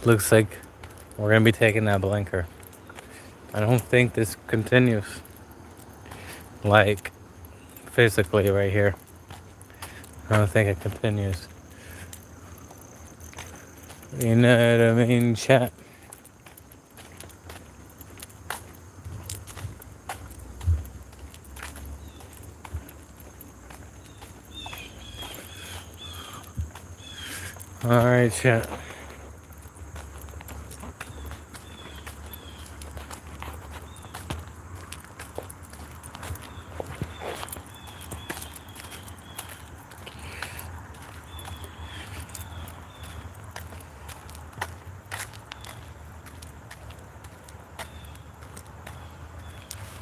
Looks like we're gonna be taking that blinker. I don't think this continues. Like, physically right here. I don't think it continues. You know what I mean, chat? Alright, chat.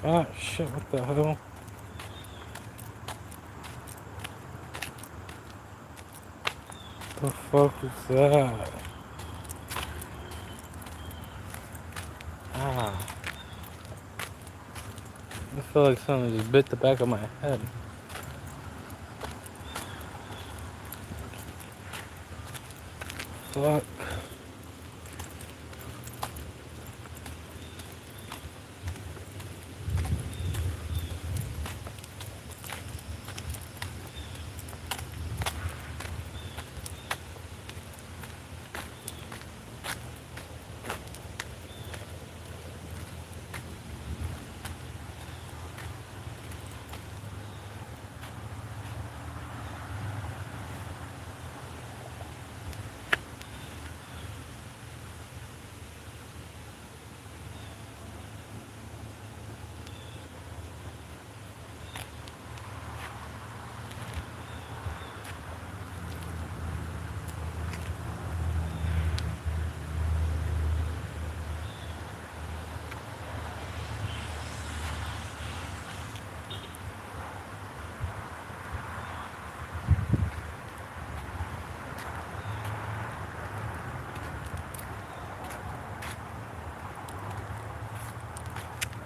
Oh shit, what the hell? The fuck is that? Ah. I feel like something just bit the back of my head. Fuck.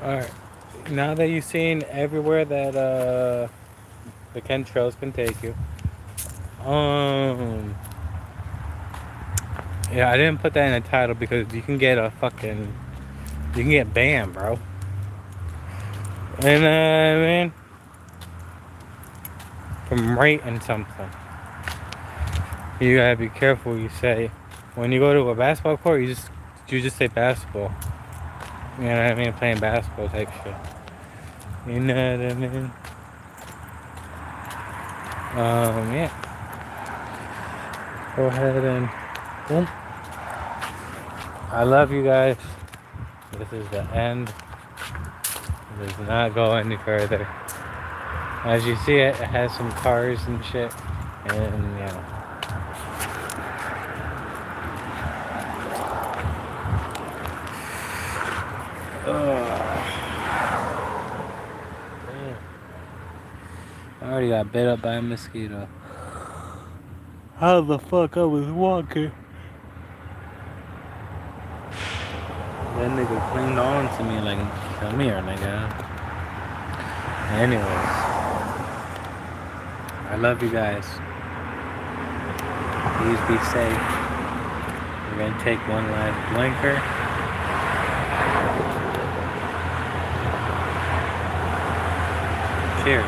Alright. Now that you've seen everywhere that the chemtrails can take you. Yeah, I didn't put that in the title because you can get you can get banned, bro. And I mean, from writing something. You gotta be careful what you say. When you go to a basketball court, you just say basketball. You know what I mean? Playing basketball type shit. You know what I mean? Yeah. Go ahead and boom. I love you guys. This is the end. It does not go any further. As you see, it has some cars and shit. And yeah. I already got bit up by a mosquito. How the fuck I was walking? That nigga clinged on to me like, come here, nigga. Anyways, I love you guys. Please be safe. We're gonna take one last blinker. Cheers.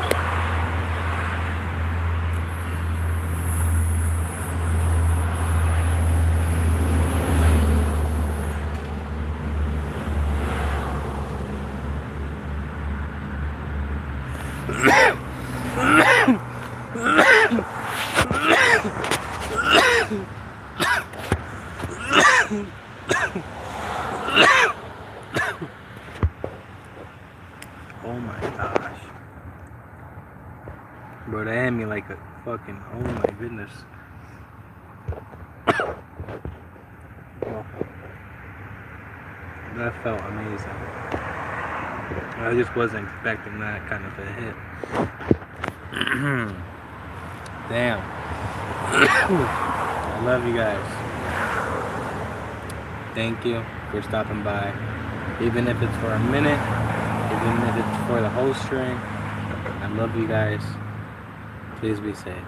Oh my gosh. Bro, they had me like a fucking, oh my goodness. Oh, that felt amazing. I just wasn't expecting that kind of a hit. Damn. I love you guys. Thank you for stopping by. Even if it's for a minute, even if it's for the whole string, I love you guys. Please be safe.